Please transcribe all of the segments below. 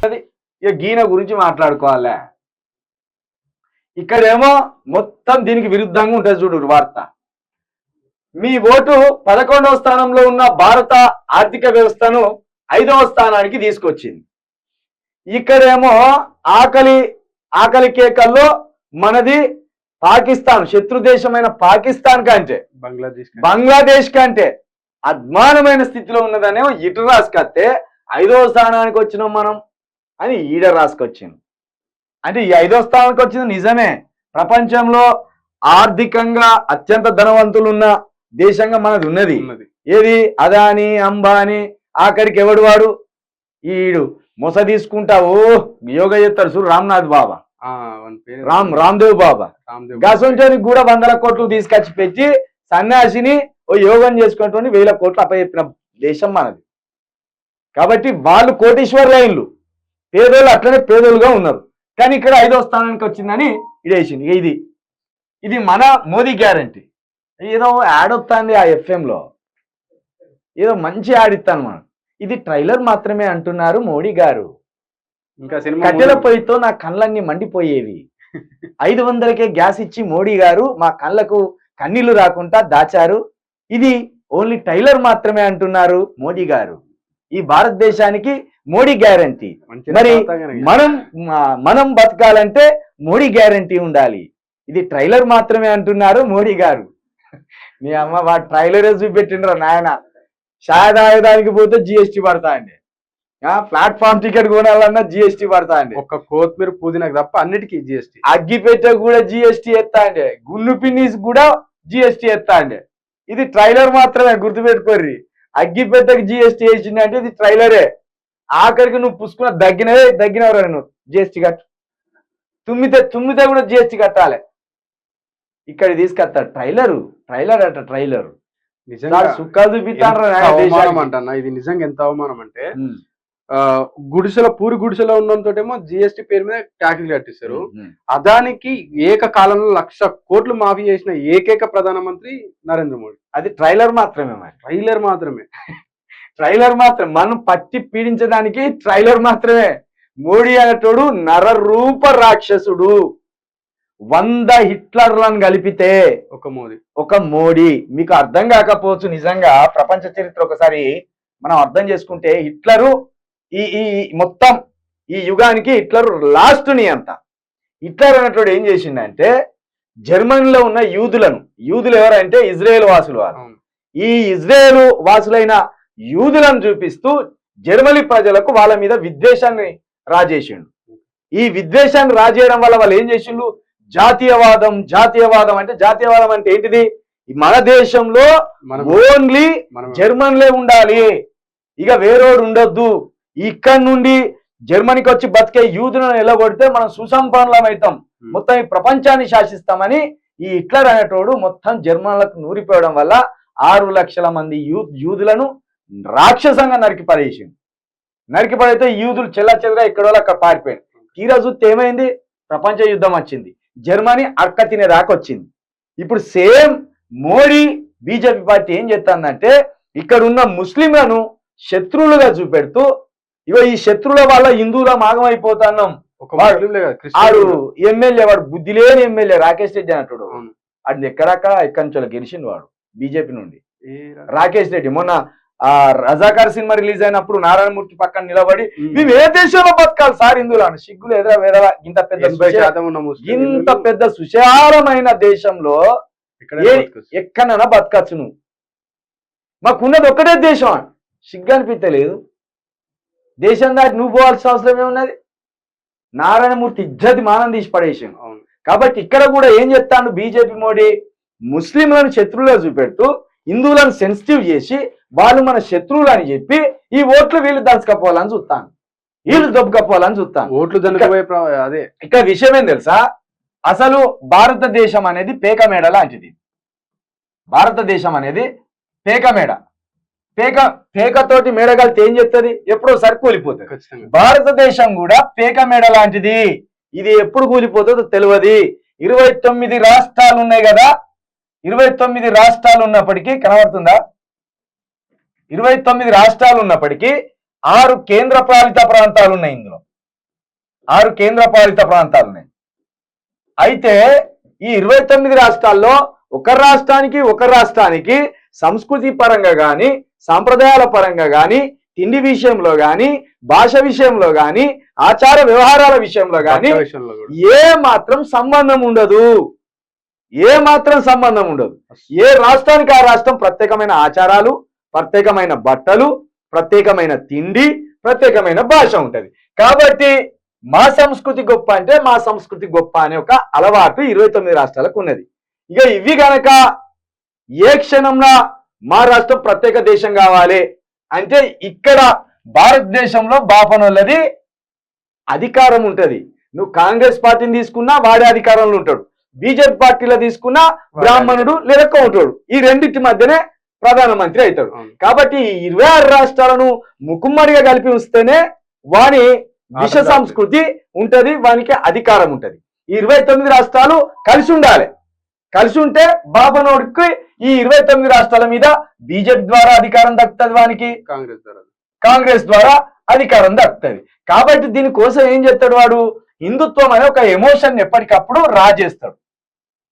ఇక గీన గురించి మాట్లాడుకోవాలే. ఇక్కడేమో మొత్తం దీనికి విరుద్ధంగా ఉంటుంది చూడు వార్త. మీ ఓటు 11వ స్థానంలో ఉన్న భారత ఆర్థిక వ్యవస్థను 5వ స్థానానికి తీసుకొచ్చింది. ఇక్కడేమో ఆకలి కేకల్లో మనది పాకిస్తాన్, శత్రు దేశమైన పాకిస్తాన్ కంటే బంగ్లాదేశ్ కంటే అద్మానమైన స్థితిలో ఉన్నదనేమో ఇటు రాసుకొస్తే 5వ స్థానానికి వచ్చినాం మనం అని ఈడ రాసుకొచ్చింది. అంటే ఈ 5వ స్థానానికి వచ్చింది నిజమే. ప్రపంచంలో ఆర్థికంగా అత్యంత ధనవంతులున్న దేశంగా మనది ఉన్నది. ఏది? అదాని, అంబానీ, ఆఖరికి ఎవడు వాడు ఈడు మొస తీసుకుంటా యోగా చేస్తాడు చూడు, రామ్నాథ్ బాబా, రామ్దేవ్ బాబా. గసంటోనికి కూడా 100 కోట్లు తీసుకొచ్చి పెట్టి సన్యాసిని యోగం చేసుకుంటూ 1000 కోట్లు అప్పచెప్పిన దేశం మనది. కాబట్టి వాళ్ళు కోటీశ్వర లైన్లు, పేదోళ్ళు అట్లనే పేదోళ్ళుగా ఉన్నారు. కానీ ఇక్కడ 5వ స్థానానికి వచ్చిందని ఇడేసింది. ఇది మన మోదీ గ్యారంటీ. ఏదో యాడ్ వస్తుంది ఆ ఎఫ్ఎంలో, ఏదో మంచి యాడ్ ఇస్తాను మనం. ఇది ట్రైలర్ మాత్రమే అంటున్నారు మోడీ గారు. ఇంకా కట్టెల పొయ్యితో నా కళ్ళన్నీ మండిపోయేవి. 500కే గ్యాస్ ఇచ్చి మోడీ గారు మా కళ్ళకు కన్నీళ్లు రాకుండా దాచారు. ఇది ఓన్లీ ట్రైలర్ మాత్రమే అంటున్నారు మోడీ గారు. ఈ భారతదేశానికి మోడీ గ్యారంటీ. మరి మనం బతకాలంటే మోడీ గ్యారంటీ ఉండాలి. ఇది ట్రైలర్ మాత్రమే అంటున్నారు మోడీ గారు. మీ అమ్మ వాడు ట్రైలరే చూపెట్టిండ్రా నాయన. షాదానికి పోతే జిఎస్టీ పడతా అండి, ప్లాట్ఫామ్ టికెట్ కొనాలన్నా జిఎస్టీ పడతా అండి, ఒక కొత్తిమీర పుదీనాకు తప్ప అన్నిటికీ జిఎస్టీ. అగ్గిపెట్టె కూడా జిఎస్టీ ఎత్తా అండి, గుళ్ళు పిన్నీస్ కూడా జిఎస్టీ ఎత్తా అండి. ఇది ట్రైలర్ మాత్రమే, గుర్తుపెట్టుకోర్రి. అగ్గిపెట్టెకి జిఎస్టీ వేసిందంటే ఇది ట్రైలరే. ఆఖరికి నువ్వు పుసుకున్న దగ్గినవరా నువ్వు జిఎస్టీ కట్టు. తుమ్మితే కూడా జిఎస్టీ కట్టాలి. ఇక్కడ తీసుకొస్తా ట్రైలర్ అట ట్రైలర్. సుఖాలు చూపిస్తాను. ఇది నిజంగా ఎంత అవమానం అంటే, పూరి గుడిసెలో ఉన్నంతోటేమో జిఎస్టీ పేరు మీద ట్యాక్స్ కట్టిస్తారు. అదానికి ఏకకాలంలో 1,00,000 కోట్లు మాఫీ చేసిన ఏకైక ప్రధానమంత్రి నరేంద్ర మోడీ. అది ట్రైలర్ మాత్రమే. ట్రైలర్ మాత్రమే. మనం పట్టి పీడించడానికి ట్రైలర్ మాత్రమే. మోడీ అనేటోడు నరరూప రాక్షసుడు. 100 హిట్లర్లను కలిపితే ఒక మోడీ. మీకు అర్థం కాకపోవచ్చు, నిజంగా ప్రపంచ చరిత్ర ఒకసారి మనం అర్థం చేసుకుంటే హిట్లరు ఈ మొత్తం ఈ యుగానికి హిట్లర్ లాస్ట్ నియంత. హిట్లర్ అనేటోడు ఏం చేసిండంటే జర్మనీలో ఉన్న యూదులు ఎవరంటే ఇజ్రాయేల్ వాసులు. వారు ఈ ఇజ్రాయేల్ వాసులైన యూదులను చూపిస్తూ జర్మనీ ప్రజలకు వాళ్ళ మీద విద్వేషాన్ని రాజేసిండు. ఈ విద్వేషాన్ని రాజేయడం వల్ల వాళ్ళు ఏం చేసిండు? జాతీయవాదం అంటే జాతీయవాదం అంటే ఏంటిది? మన దేశంలో ఓన్లీ జర్మన్లే ఉండాలి, ఇక వేరేవాడు ఉండొద్దు. ఇక్కడి నుండి జర్మనీకి వచ్చి బతికే యూదులను ఎలగొడితే మనం సుసంపన్నం అవుతాం, మొత్తం ఈ ప్రపంచాన్ని శాసిస్తామని ఈ హిట్లర్ అనేటోడు మొత్తం జర్మన్లకు నూరిపోవడం వల్ల 6 లక్షల మంది యూదులను రాక్షసంగా నరికి పడేస్తే యూదులు చెల్లా ఇక్కడ అక్కడ పారిపోయాడు. తీరా చూస్తే ఏమైంది? ప్రపంచ యుద్ధం వచ్చింది, జర్మనీ అక్క తినేదాకా వచ్చింది. ఇప్పుడు సేమ్ మోడీ బీజేపీ పార్టీ ఏం చేస్తుందంటే ఇక్కడ ఉన్న ముస్లింలను శత్రువులుగా చూపెడుతూ ఇగో ఈ శత్రువుల వల్ల హిందువుల మాగమైపోతున్నాం. వాడు ఎమ్మెల్యే, వాడు బుద్ధి లేని ఎమ్మెల్యే రాకేష్ రెడ్డి అంటాడు. అది ఎక్కడి నుంచో గెలిచిండు వాడు బీజేపీ నుండి. రాకేష్ రెడ్డి మొన్న రజాకార్ సినిమా రిలీజ్ అయినప్పుడు నారాయణమూర్తి పక్కన నిలబడి మేము ఏ దేశంలో బతకాలి సార్ హిందువులు అని సిగ్గులు ఎదురా ఇంత పెద్ద సుశాలమైన దేశంలో ఎక్కడైనా బతకచ్చు నువ్వు, మాకున్నది ఒక్కటే దేశం. సిగ్గు అనిపించలేదు? దేశం దాటి నువ్వు పోవాల్సిన అవసరం ఏమున్నది? నారాయణమూర్తి ఇజ్జతి మానం తీసి పడేసాను. కాబట్టి ఇక్కడ కూడా ఏం చెప్తాను బీజేపీ మోడీ? ముస్లింలను శత్రువులుగా చూపెడుతూ హిందువులను సెన్సిటివ్ చేసి వాళ్ళు మన శత్రువులు అని చెప్పి ఈ ఓట్లు వీళ్ళు దంచుకపోవాలని చూస్తాను, వీళ్ళు దొబ్బకపోవాలని చూస్తాను. అదే ఇక్కడ విషయం ఏం తెలుసా? అసలు భారతదేశం అనేది పేకమేడ లాంటిది. భారతదేశం అనేది పేకమేడ. పేకతోటి మేడగలితే ఏం చెప్తుంది? ఎప్పుడో సరి కూలిపోతుంది. భారతదేశం కూడా పేకమేడ లాంటిది. ఇది ఎప్పుడు కూలిపోతుందో తెలియదు. 29 రాష్ట్రాలు ఉన్నాయి కదా, 29 రాష్ట్రాలు ఉన్నప్పటికీ కనబడుతుందా? 29 రాష్ట్రాలు ఉన్నప్పటికీ 6 కేంద్ర పాలిత ప్రాంతాలు ఉన్నాయి ఇందులో. 6 కేంద్ర పాలిత ప్రాంతాలు ఉన్నాయి. అయితే ఈ 29 రాష్ట్రాల్లో ఒక రాష్ట్రానికి సంస్కృతి పరంగా కానీ, సాంప్రదాయాల పరంగా కానీ, తిండి విషయంలో కానీ, భాష విషయంలో కానీ, ఆచార వ్యవహారాల విషయంలో కానీ ఏ మాత్రం సంబంధం ఉండదు. ఏ రాష్ట్రానికి ఆ రాష్ట్రం ప్రత్యేకమైన ఆచారాలు, ప్రత్యేకమైన బట్టలు, ప్రత్యేకమైన తిండి, ప్రత్యేకమైన భాష ఉంటది. కాబట్టి మా సంస్కృతి గొప్ప అంటే మా సంస్కృతి గొప్ప అనే ఒక అలవాటు 29 రాష్ట్రాలకు ఉన్నది. ఇక ఇవి గనక ఏ క్షణంలో మా రాష్ట్రం ప్రత్యేక దేశం కావాలి అంటే ఇక్కడ భారతదేశంలో బాపనోళ్ళది అధికారం ఉంటది. నువ్వు కాంగ్రెస్ పార్టీని తీసుకున్నా వాడే అధికారంలో ఉంటాడు, బీజేపీ పార్టీలో తీసుకున్నా బ్రాహ్మణుడు లేదా ఉంటాడు. ఈ రెండింటి మధ్యనే ప్రధానమంత్రి అవుతాడు. కాబట్టి 26 రాష్ట్రాలను ముకుమ్మడిగా కలిపి ఉంచితేనే వాని విష సంస్కృతి ఉంటది, వానికి అధికారం ఉంటది. ఈ 29 రాష్ట్రాలు కలిసి ఉండాలి. కలిసి ఉంటే బాబనోడికి ఈ 29 రాష్ట్రాల మీద బీజేపీ ద్వారా అధికారం దక్కుతుంది, వానికి కాంగ్రెస్ ద్వారా అధికారం దక్కుతుంది. కాబట్టి దీనికోసం ఏం చేస్తాడు వాడు, హిందుత్వం అనే ఒక ఎమోషన్ ఎప్పటికప్పుడు రాజేస్తాడు.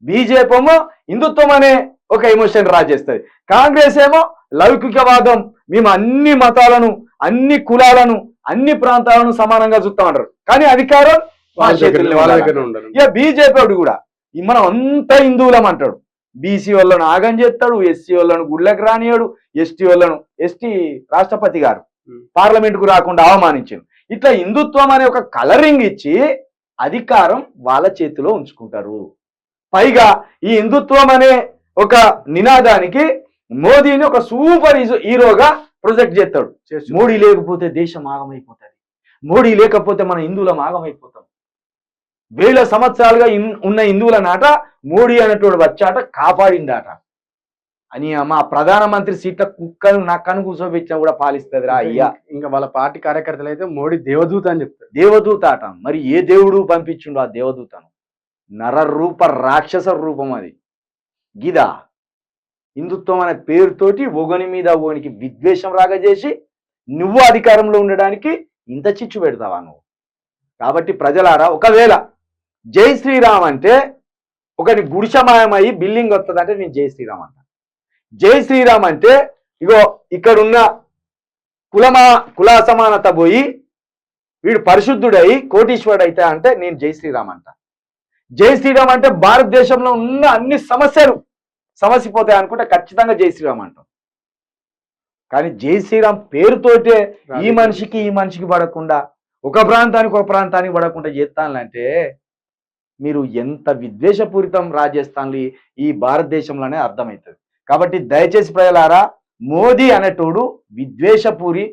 బీజేపీ ఏమో హిందుత్వం అనే ఒక ఎమోషన్ రాజేస్తుంది, కాంగ్రెస్ ఏమో లౌకికవాదం, మేము అన్ని మతాలను, అన్ని కులాలను, అన్ని ప్రాంతాలను సమానంగా చూస్తామంటారు. కానీ అధికారం ఇక బీజేపీ కూడా మనం అంతా హిందువులం అంటాడు. బీసీ వాళ్ళను ఆగం చేస్తాడు, ఎస్సీ వాళ్ళను గుళ్ళకి రానియాడు, ఎస్టీ రాష్ట్రపతి గారు పార్లమెంట్ కు రాకుండా అవమానించారు. ఇట్లా హిందుత్వం అనే ఒక కలరింగ్ ఇచ్చి అధికారం వాళ్ళ చేతిలో ఉంచుకుంటారు. పైగా ఈ హిందుత్వం అనే ఒక నినాదానికి మోదీని ఒక సూపర్ హీరోగా ప్రొజెక్ట్ చేస్తాడు. మోడీ లేకపోతే దేశం ఆగమైపోతుంది, మోడీ లేకపోతే మన హిందువులం ఆగమైపోతాం. 1000 సంవత్సరాలుగా ఉన్న హిందువుల నాట మోడీ అనేటోడు వచ్చాట కాపాడిందాట అని మా ప్రధానమంత్రి సీట్ల కుక్కను నక్కను కూర్చోబెట్టినా కూడా పాలిస్తుంది రా అయ్యా. ఇంకా వాళ్ళ పార్టీ కార్యకర్తలు అయితే మోడీ దేవదూత అని చెప్తారు. దేవదూత అట. మరి ఏ దేవుడు పంపించిండు ఆ దేవదూతను? నరరూప రాక్షస రూపం అది. గిదా హిందుత్వం అనే పేరుతోటి ఒకని మీద ఒకనికి విద్వేషం రాగజేసి నువ్వు అధికారంలో ఉండడానికి ఇంత చిచ్చు పెడతావా నువ్వు? కాబట్టి ప్రజలారా, ఒకవేళ జై శ్రీరామ్ అంటే ఒకటి గుడిసమాయమయ్యి బిల్డింగ్ వస్తుందంటే నేను జై శ్రీరామ్ అంట. జై శ్రీరామ్ అంటే ఇగో ఇక్కడున్న కుల అసమానత పోయి వీడు పరిశుద్ధుడై కోటీశ్వరుడు అయితే అంటే నేను జై శ్రీరామ్ అంట. జై శ్రీరామ్ అంటే భారతదేశంలో ఉన్న అన్ని సమస్యలు సమసిపోతాయి అనుకుంటే ఖచ్చితంగా జై శ్రీరామ్ అంటాం. కానీ జై శ్రీరామ్ పేరుతోటే ఈ మనిషికి పడకుండా ఒక ప్రాంతానికి పడకుండా చేస్తానంటే మీరు ఎంత విద్వేషపూరితం రాజస్థాన్లు ఈ భారతదేశంలోనే అర్థమవుతుంది. కాబట్టి దయచేసి ప్రజలారా, మోదీ అనేటోడు విద్వేషపూరి,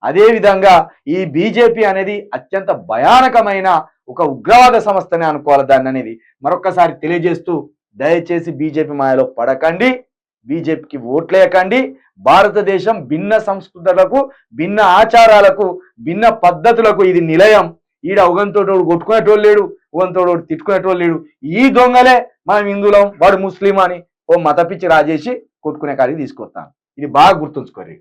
అదేవిధంగా ఈ బీజేపీ అనేది అత్యంత భయానకమైన ఒక ఉగ్రవాద సంస్థనే అనుకోవాలి దాన్ని అనేది మరొక్కసారి తెలియజేస్తూ, దయచేసి బీజేపీ మాయలో పడకండి, బీజేపీకి ఓట్లేయకండి. భారతదేశం భిన్న సంస్కృతులకు, భిన్న ఆచారాలకు, భిన్న పద్ధతులకు ఇది నిలయం. ఈడ ఉగంతోటోడు కొట్టుకునేటోళ్ళు లేడు, ఉగంతోడు తిట్టుకునేటోళ్ళు లేడు. ఈ దొంగలే మనం హిందువులం, వాడు ముస్లిం అని ఓ మతపిచ్చి రాజేసి కొట్టుకునే కాడికి తీసుకొస్తాను. ఇది బాగా గుర్తుంచుకోరు.